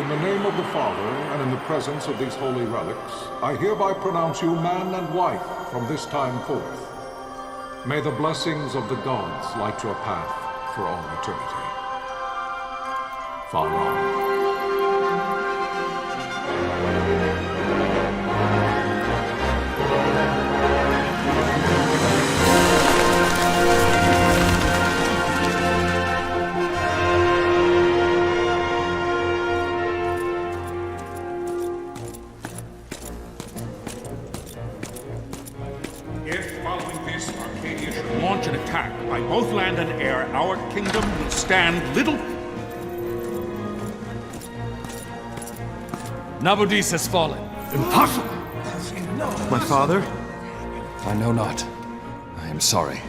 In the name of the Father, and in the presence of these holy relics, I hereby pronounce you man and wife from this time forth. May the blessings of the gods light your path for all eternity. Far on. Launch an attack by both land and air, our kingdom will stand little... Nabudis has fallen. Impossible! My father? I know not. I am sorry.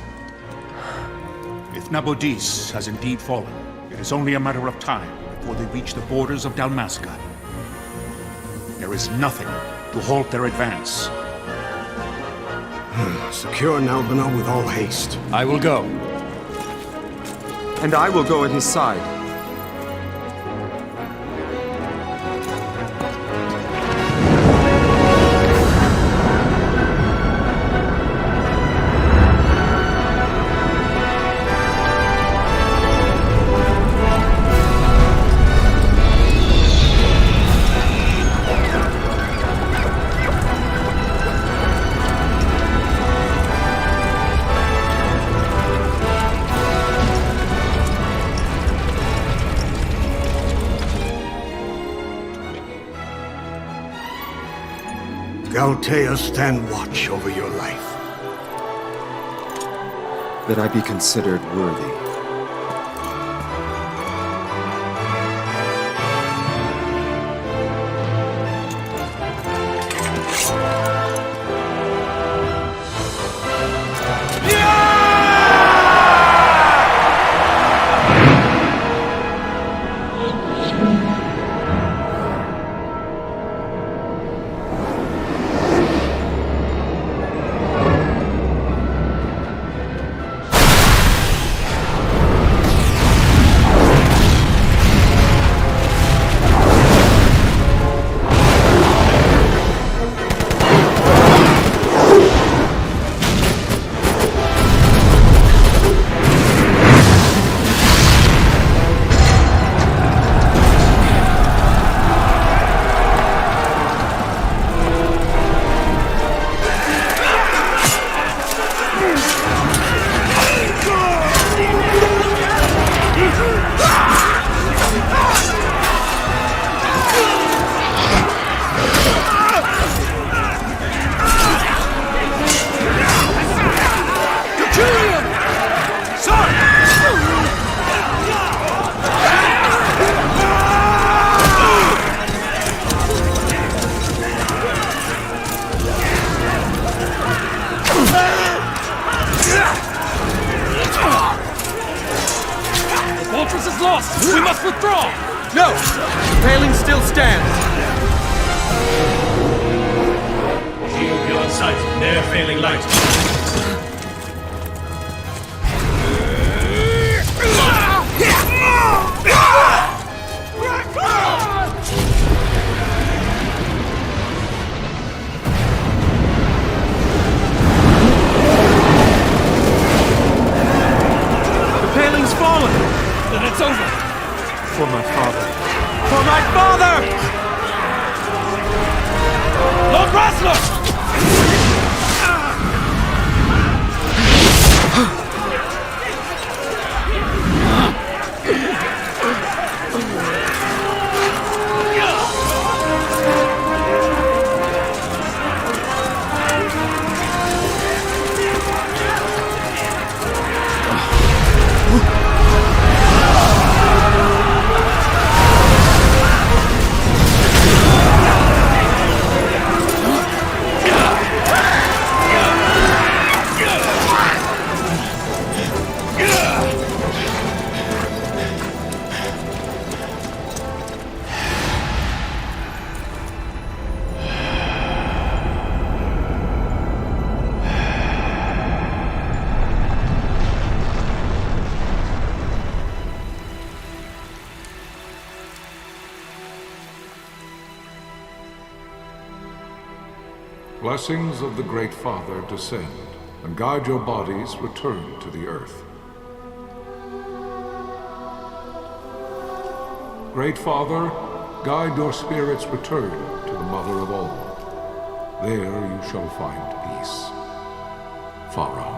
If Nabudis has indeed fallen, it is only a matter of time before they reach the borders of Dalmasca. There is nothing to halt their advance. Secure Nalbina with all haste. I will go. And I will go at his side. Galtea, stand watch over your life. That I be considered worthy. We must withdraw! No! The paling still stands! Shield beyond sight, ne'er failing light. The paling's fallen! Then it's over! For my father. For my father! Lord Rasler! blessings of the Great Father descend, and guide your bodies return to the earth. Great Father, guide your spirits return to the Mother of all. There you shall find peace. Pharaoh.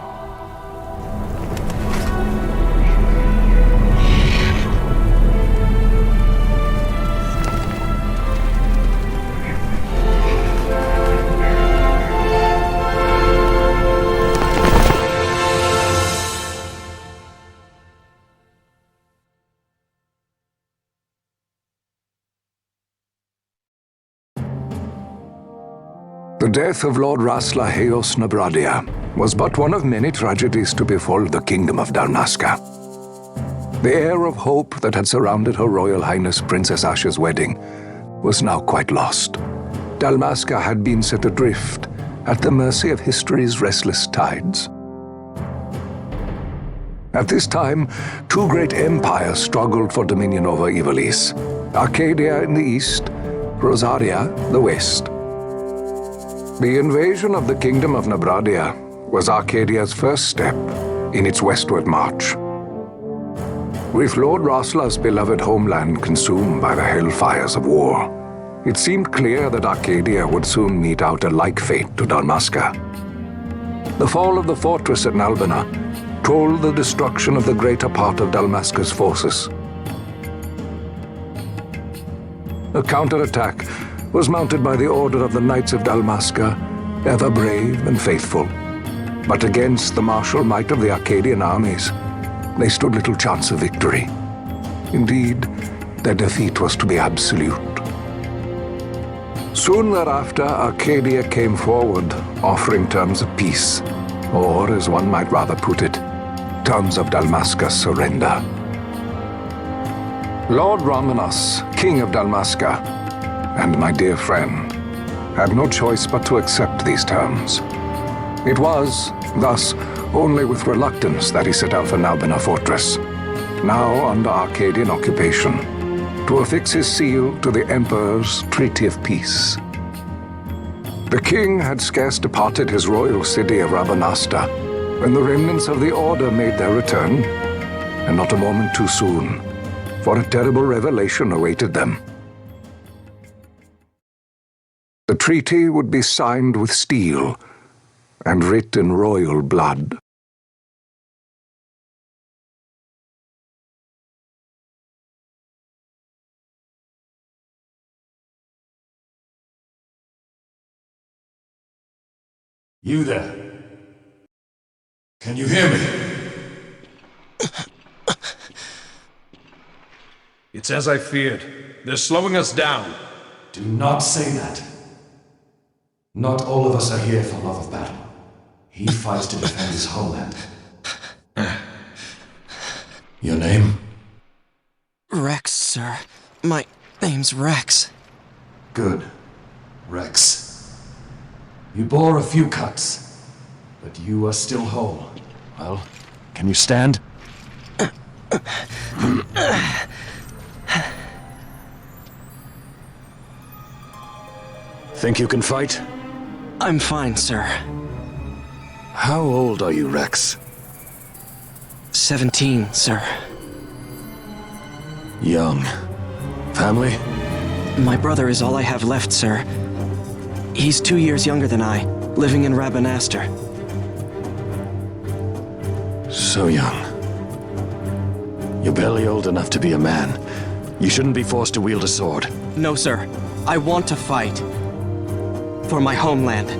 The death of Lord Rasla Heos Nabradia was but one of many tragedies to befall the Kingdom of Dalmasca. The air of hope that had surrounded Her Royal Highness Princess Asha's wedding was now quite lost. Dalmasca had been set adrift at the mercy of history's restless tides. At this time, two great empires struggled for dominion over Ivalice: Arcadia in the east, Rosaria the west. The invasion of the Kingdom of Nabradia was Arcadia's first step in its westward march. With Lord Rasla's beloved homeland consumed by the hellfires of war, it seemed clear that Arcadia would soon mete out a like fate to Dalmasca. The fall of the fortress at Nalbina told the destruction of the greater part of Dalmasca's forces. A counterattack was mounted by the Order of the Knights of Dalmasca, ever brave and faithful. But against the martial might of the Arcadian armies, they stood little chance of victory. Indeed, their defeat was to be absolute. Soon thereafter, Arcadia came forward, offering terms of peace, or, as one might rather put it, terms of Dalmasca's surrender. Lord Ramanas, King of Dalmasca, and my dear friend, had no choice but to accept these terms. It was, thus, only with reluctance that he set out for Nalbina Fortress, now under Arcadian occupation, to affix his seal to the Emperor's Treaty of Peace. The king had scarce departed his royal city of Rabanasta when the remnants of the Order made their return, and not a moment too soon, for a terrible revelation awaited them. The treaty would be signed with steel and writ in royal blood. You there? Can you hear me? It's as I feared. They're slowing us down. Do not say that. Not all of us are here for love of battle. He fights to defend his homeland. Your name? Rex, sir. My name's Rex. Good. Rex. You bore a few cuts, but you are still whole. Well, can you stand? Think you can fight? I'm fine, sir. How old are you, Rex? 17, sir. Young. Family? My brother is all I have left, sir. He's 2 years younger than I, living in Rabanaster. So young. You're barely old enough to be a man. You shouldn't be forced to wield a sword. No, sir. I want to fight. For my homeland.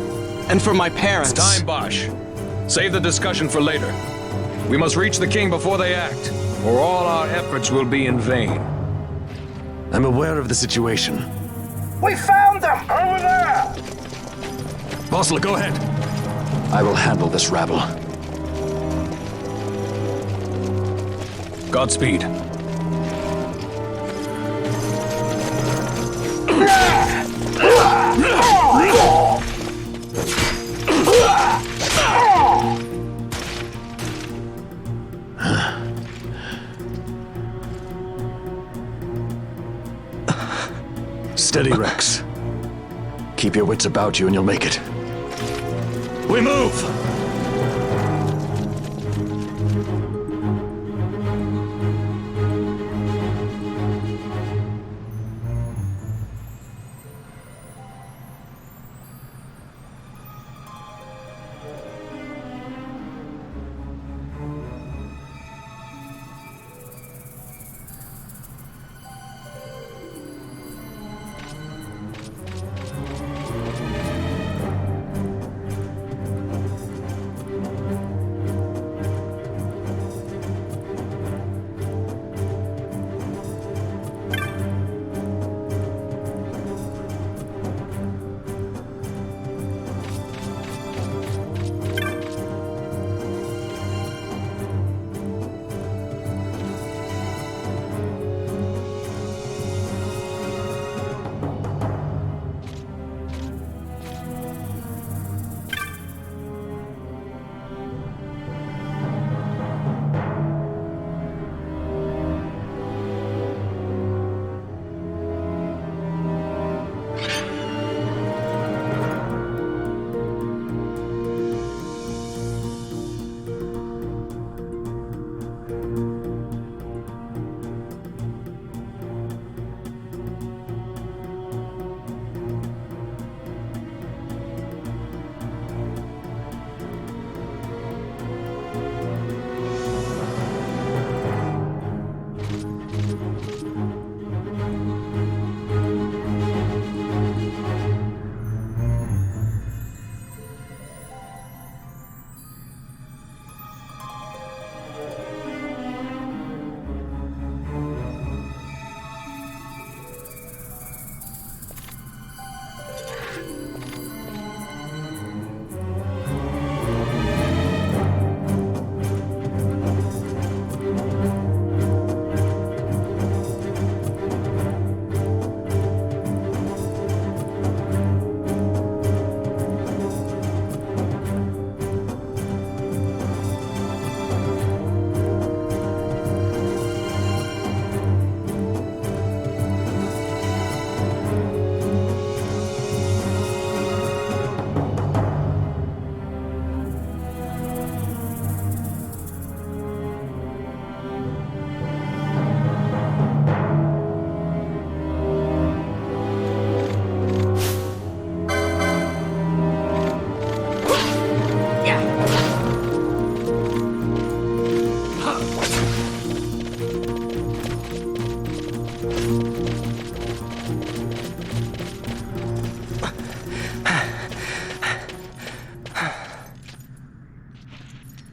And for my parents. It's time, Bosch. Save the discussion for later. We must reach the king before they act, or all our efforts will be in vain. I'm aware of the situation. We found them! Over there! Bossler, go ahead. I will handle this rabble. Godspeed. Steady, Rex. Keep your wits about you and you'll make it. We move!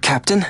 Captain?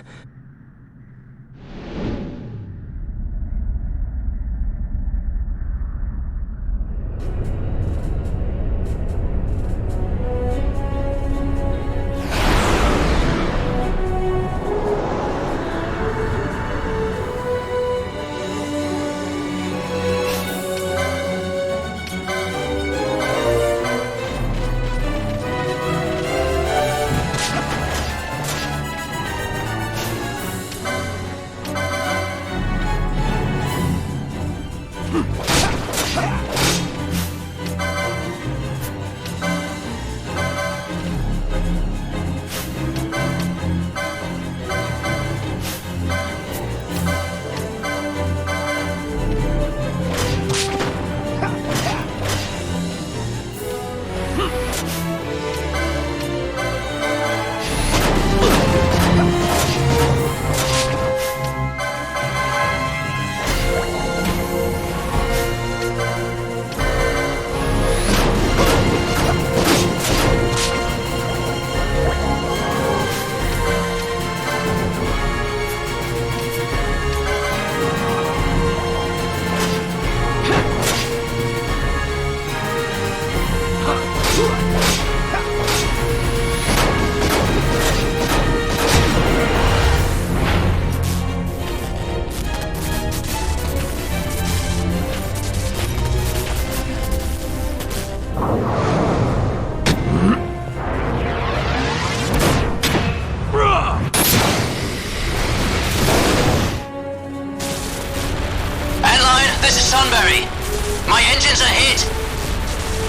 My engines are hit!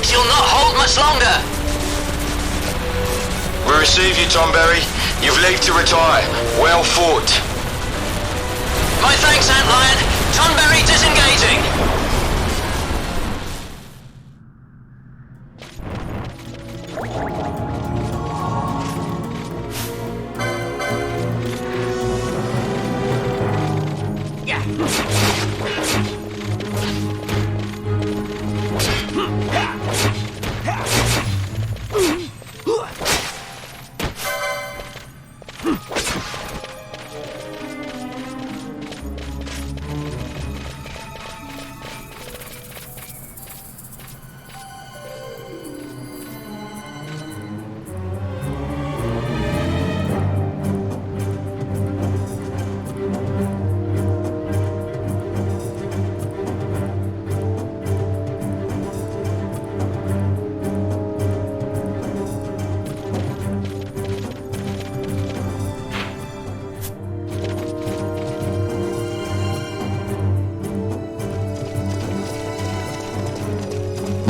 She'll not hold much longer! We receive you, Tomberry. You've leave to retire. Well fought. My thanks, Antlion. Tonberry disengaging.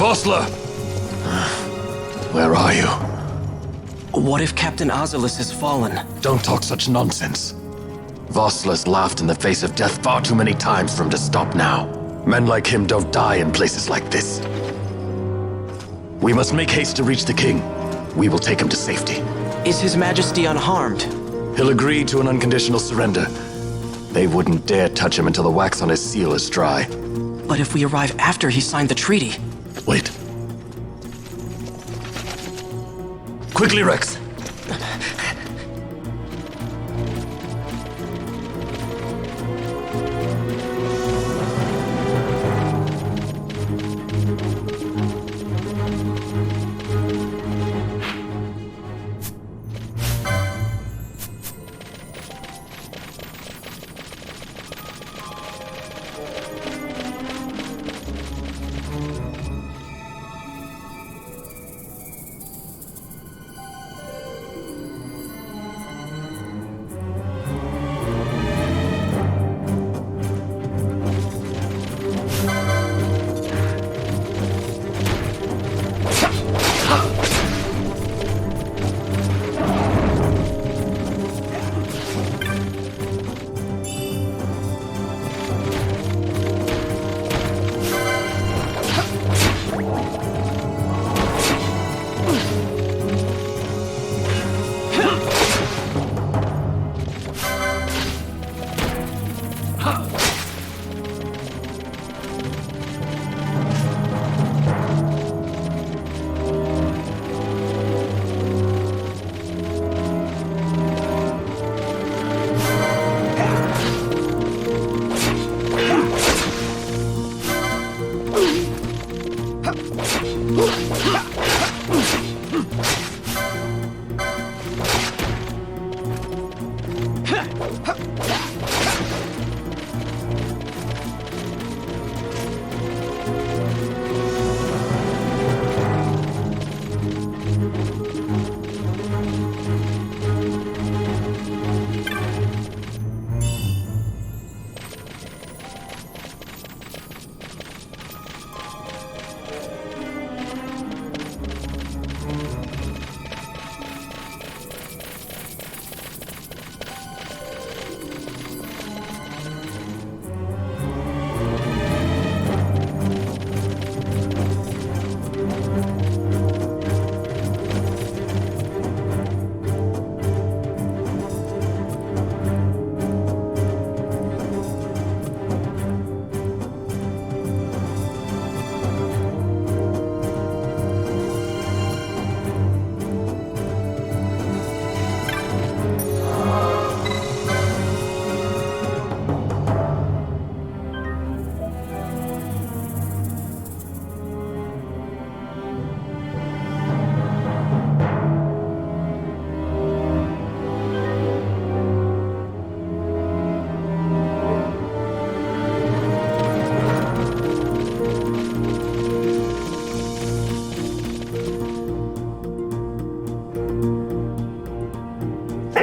Vossler! Where are you? What if Captain Azulis has fallen? Don't talk such nonsense. Vossler's laughed in the face of death far too many times for him to stop now. Men like him don't die in places like this. We must make haste to reach the king. We will take him to safety. Is His Majesty unharmed? He'll agree to an unconditional surrender. They wouldn't dare touch him until the wax on his seal is dry. But if we arrive after he signed the treaty... Wait. Quickly, Rex!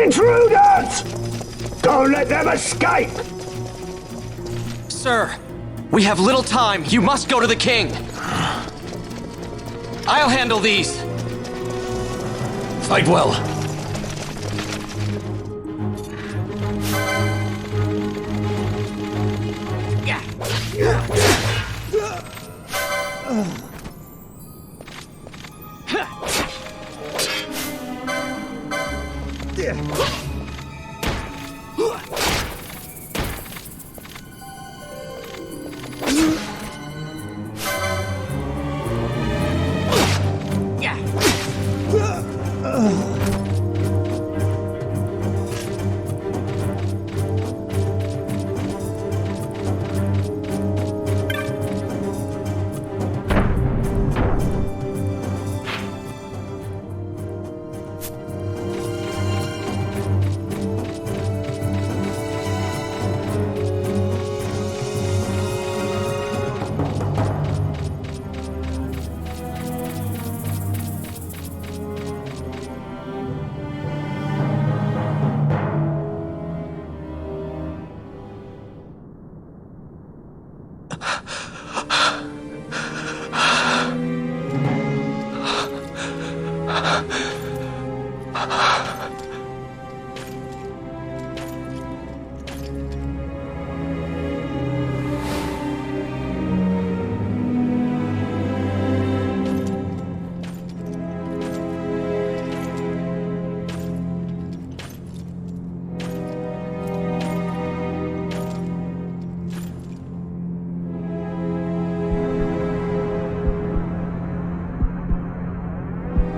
Intruders! Don't let them escape! Sir, we have little time. You must go to the king. I'll handle these. Fight well.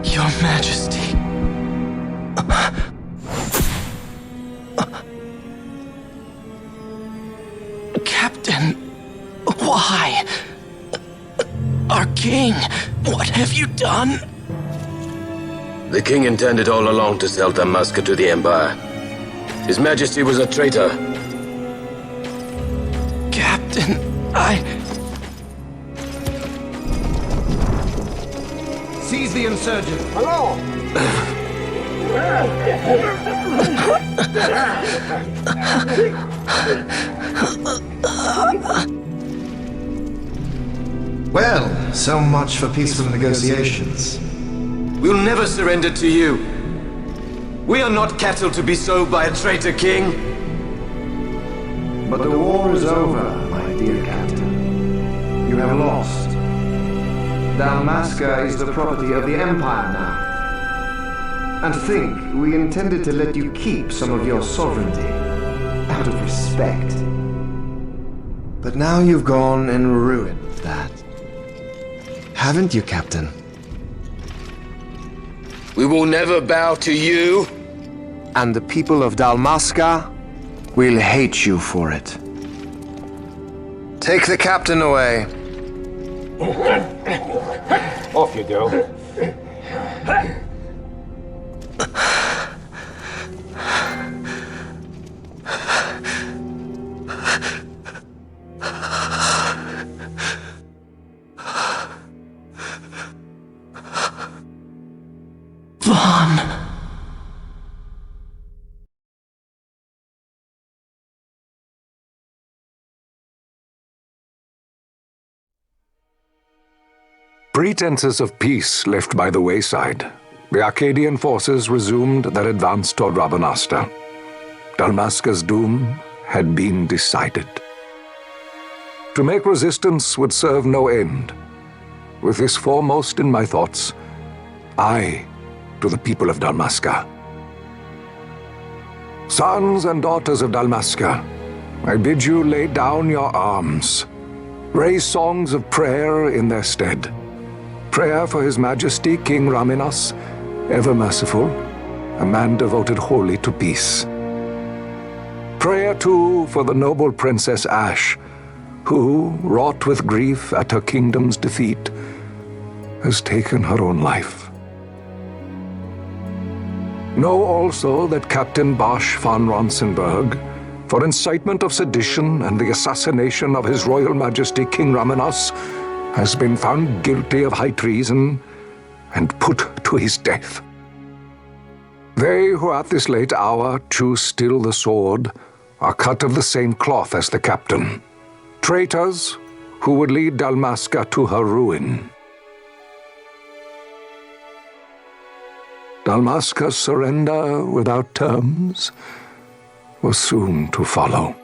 Your Majesty. Captain, why? Our king, what have you done? The king intended all along to sell Dalmasca to the Empire. His Majesty was a traitor. Captain, Seize the insurgent. Hello! Well, so much for peaceful negotiations. We'll never surrender to you. We are not cattle to be sold by a traitor king. But the war is over, my dear Captain. You have lost. Dalmasca is the property of the Empire now. And to think we intended to let you keep some of your sovereignty, out of respect. But now you've gone and ruined that. Haven't you, Captain? We will never bow to you. And the people of Dalmasca will hate you for it. Take the captain away. Off you go. Pretenses of peace left by the wayside, the Arcadian forces resumed their advance toward Rabanasta. Dalmasca's doom had been decided. To make resistance would serve no end. With this foremost in my thoughts, I to the people of Dalmasca. Sons and daughters of Dalmasca, I bid you lay down your arms. Raise songs of prayer in their stead. Prayer for His Majesty King Raminas, ever merciful, a man devoted wholly to peace. Prayer, too, for the noble Princess Ash, who, wrought with grief at her kingdom's defeat, has taken her own life. Know also that Captain Bosch von Ronsenberg, for incitement of sedition and the assassination of His Royal Majesty King Raminas, has been found guilty of high treason and put to his death. They who at this late hour choose still the sword are cut of the same cloth as the captain. Traitors who would lead Dalmasca to her ruin. Dalmasca's surrender without terms was soon to follow.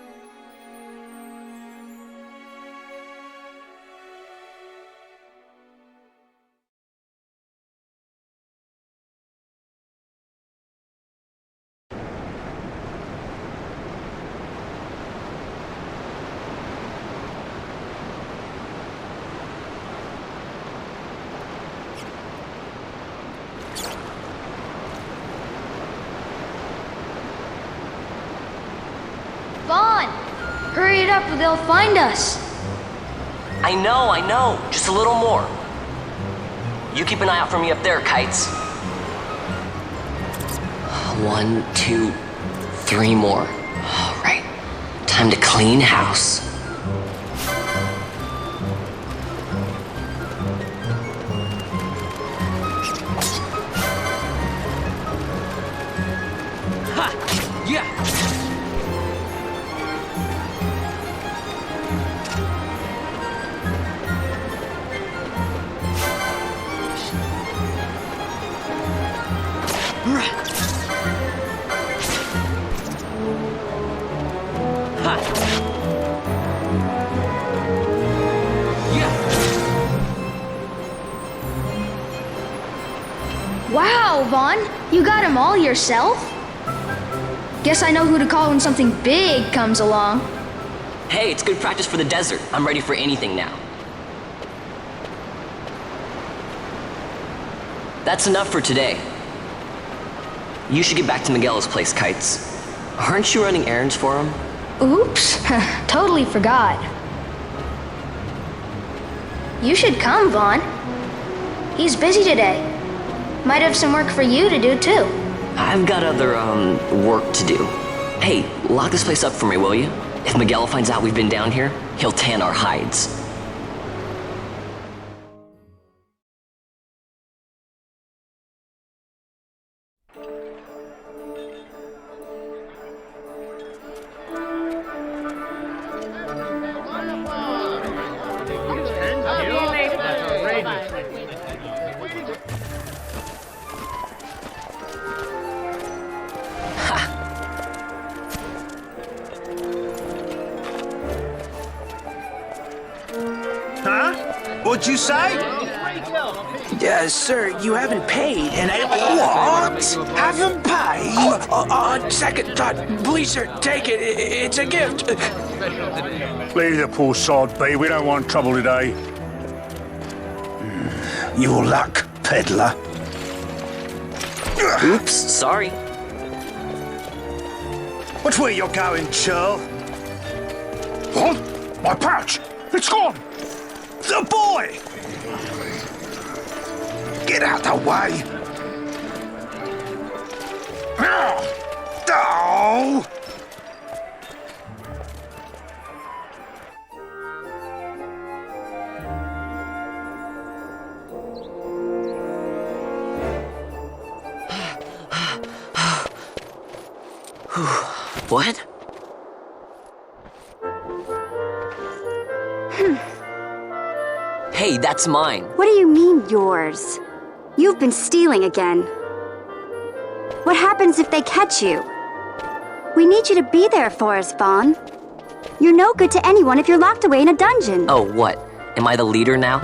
Vaughn! Hurry it up or they'll find us! I know. Just a little more. You keep an eye out for me up there, Kites. 1, 2, 3 more. All right. Time to clean house. Ha! Yeah! Wow, Vaughn! You got them all yourself? Guess I know who to call when something big comes along. Hey, it's good practice for the desert. I'm ready for anything now. That's enough for today. You should get back to Miguel's place, Kites. Aren't you running errands for him? Oops, totally forgot. You should come, Vaughn. He's busy today. Might have some work for you to do, too. I've got other, work to do. Hey, lock this place up for me, will you? If Miguel finds out we've been down here, he'll tan our hides. What'd you say? Sir, you haven't paid, and I... What? Haven't paid? On second thought, please, sir, take it. It's a gift. Leave the poor sod be. We don't want trouble today. Your luck, peddler. Oops, sorry. Which way you're going, churl? What? My pouch! It's gone! The boy! Get out the way! Oh! What? Hey, that's mine. What do you mean, yours? You've been stealing again. What happens if they catch you? We need you to be there for us, Vaughn. You're no good to anyone if you're locked away in a dungeon. Oh, what? Am I the leader now?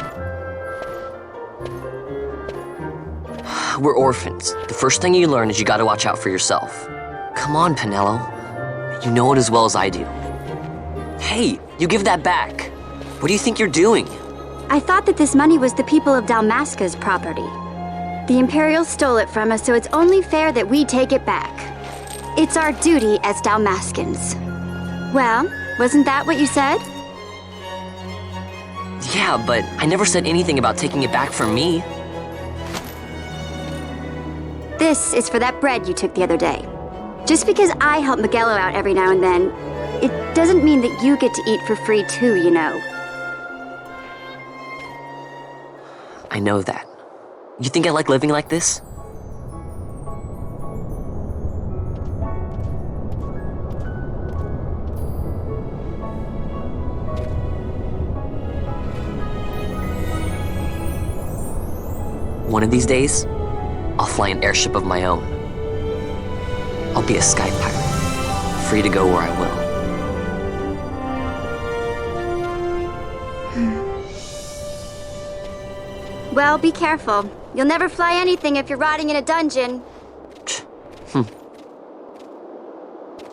We're orphans. The first thing you learn is you gotta watch out for yourself. Come on, Pinello. You know it as well as I do. Hey, you give that back. What do you think you're doing? I thought that this money was the people of Dalmasca's property. The Imperials stole it from us, so it's only fair that we take it back. It's our duty as Dalmascans. Well, wasn't that what you said? Yeah, but I never said anything about taking it back from me. This is for that bread you took the other day. Just because I help Miguelo out every now and then, it doesn't mean that you get to eat for free too, you know. I know that. You think I like living like this? One of these days, I'll fly an airship of my own. I'll be a sky pirate, free to go where I will. Well, be careful. You'll never fly anything if you're rotting in a dungeon.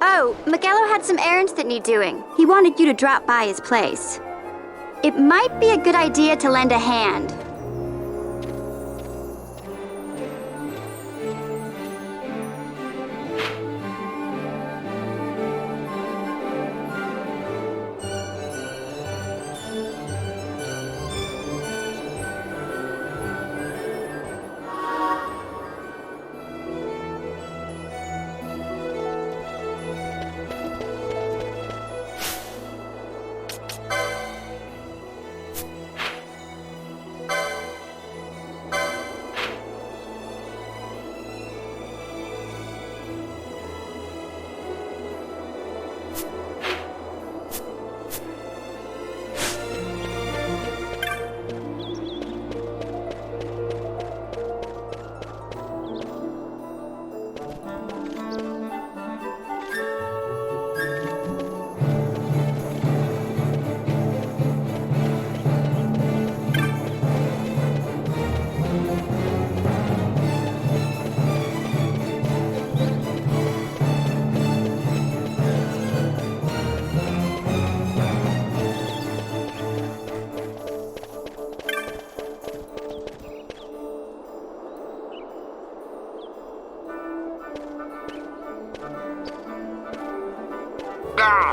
Oh, Miguelo had some errands that need doing. He wanted you to drop by his place. It might be a good idea to lend a hand.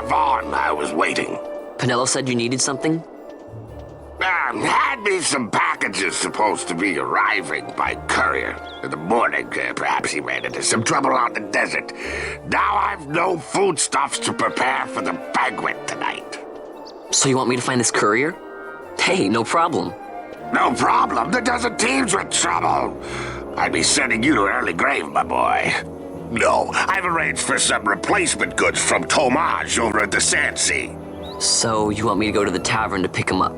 Vaughn, I was waiting. Penelo said you needed something? Had me some packages supposed to be arriving by courier. In the morning, perhaps he ran into some trouble on the desert. Now I've no foodstuffs to prepare for the banquet tonight. So you want me to find this courier? Hey, no problem. No problem. The desert teems with trouble. I'd be sending you to an early grave, my boy. No, I've arranged for some replacement goods from Tomage over at the Sandsea. So you want me to go to the tavern to pick him up?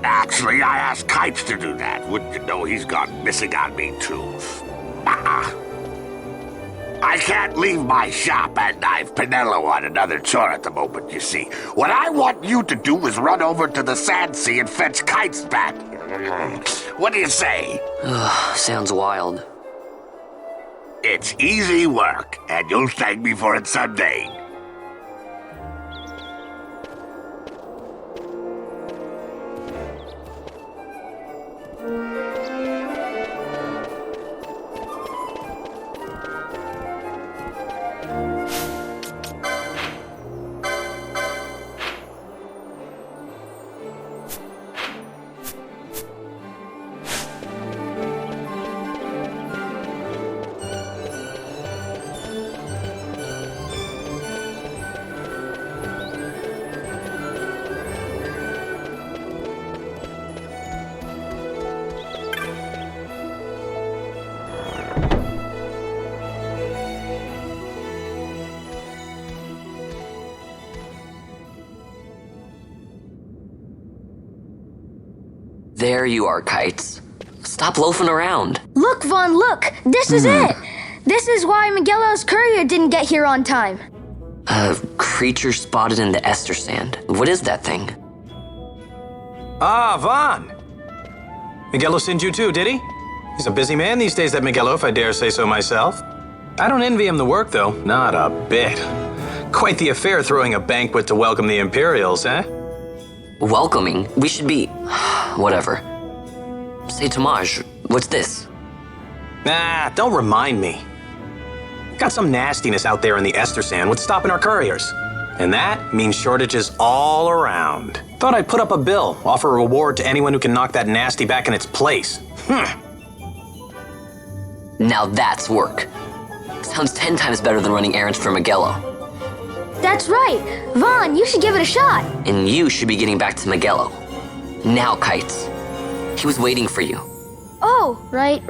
Actually, I asked Kites to do that. Wouldn't you know he's gone missing on me, too? I can't leave my shop, and I've Penelo on another chore at the moment, you see. What I want you to do is run over to the Sandsea and fetch Kites back. What do you say? Sounds wild. It's easy work, and you'll thank me for it someday. There you are, Kites. Stop loafing around. Look, Vaughn, look! This is it! This is why Miguelo's courier didn't get here on time. A creature spotted in the Ester Sand. What is that thing? Ah, Vaughn! Miguelo sent you too, did he? He's a busy man these days, that Miguelo, if I dare say so myself. I don't envy him the work, though. Not a bit. Quite the affair throwing a banquet to welcome the Imperials, eh? Welcoming? We should be... whatever. Say, Tomage, what's this? Nah, don't remind me. Got some nastiness out there in the Ester Sand. What's stopping our couriers? And that means shortages all around. Thought I'd put up a bill, offer a reward to anyone who can knock that nasty back in its place. Now that's work. Sounds 10 times better than running errands for Miguelo. That's right! Vaughn, you should give it a shot! And you should be getting back to Miguelo. Now, Kites. He was waiting for you. Oh, right.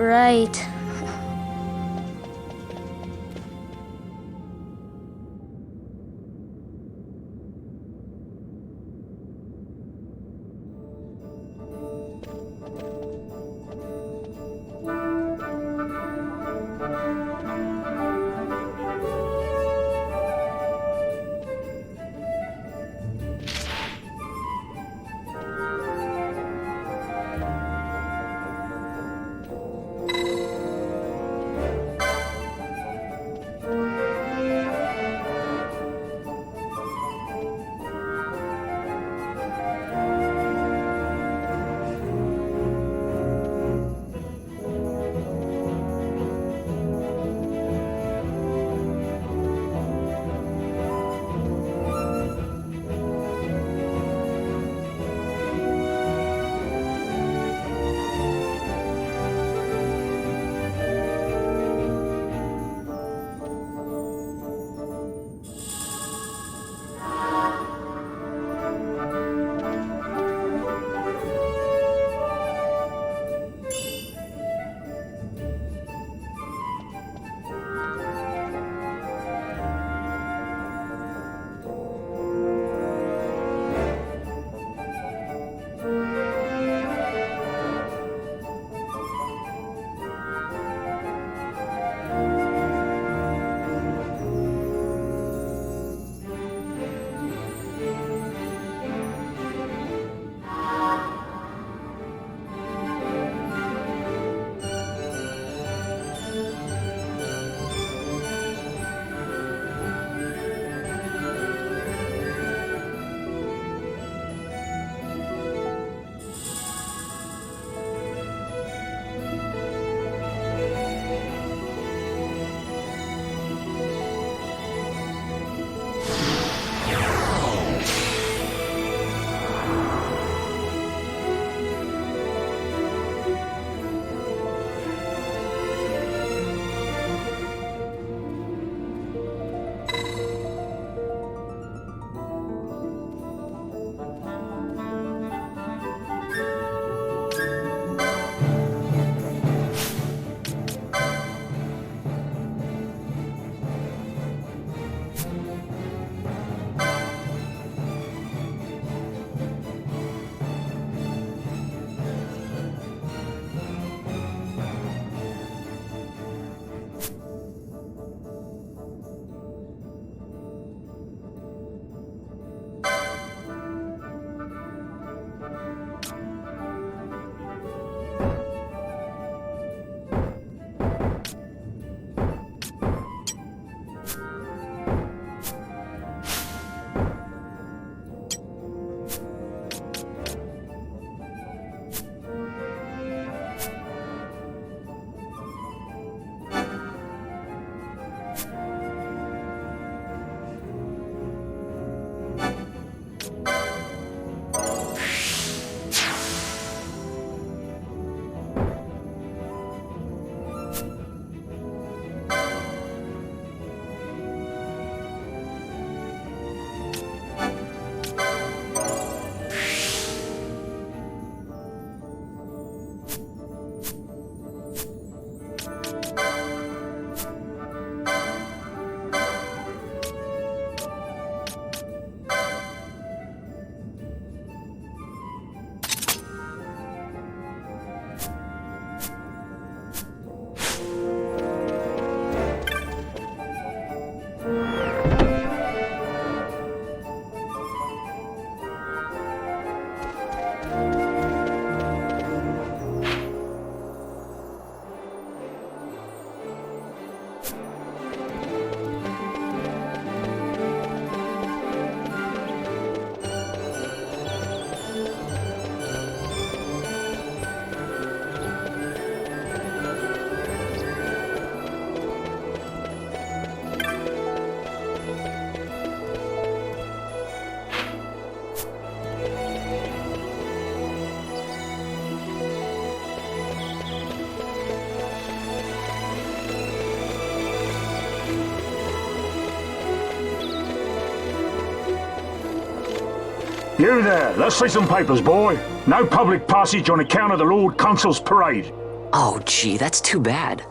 You there, let's see some papers, boy. No public passage on account of the Lord Consul's parade. Oh, gee, that's too bad.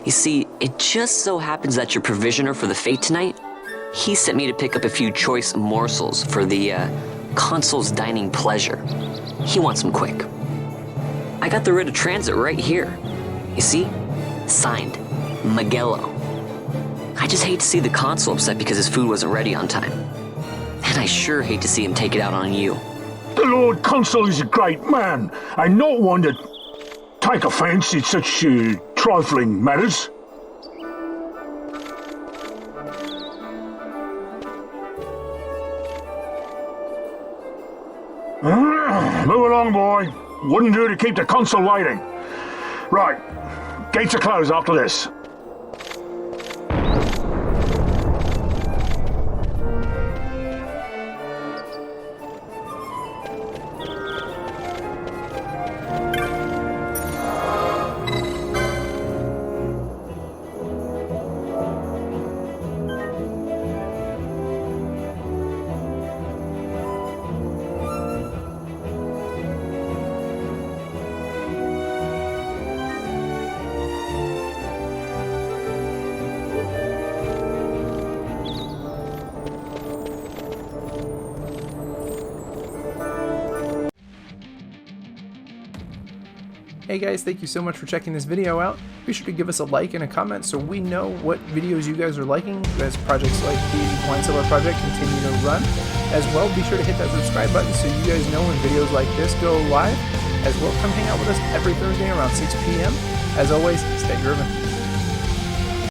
You see, it just so happens that your provisioner for the fete tonight, he sent me to pick up a few choice morsels for the, Consul's dining pleasure. He wants them quick. I got the writ of transit right here. You see? Signed, Magello. I just hate to see the Consul upset because his food wasn't ready on time. And I sure hate to see him take it out on you. The Lord Consul is a great man, and not one to take offence in such trifling matters. Move along, boy. Wouldn't do to keep the Consul waiting. Right, gates are closed after this. Hey guys, thank you so much for checking this video out. Be sure to give us a like and a comment so we know what videos you guys are liking as projects like the Wine Cellar project continue to run. As well, be sure to hit that subscribe button so you guys know when videos like this go live. As well, come hang out with us every Thursday around 6 p.m. As always, stay groovin'.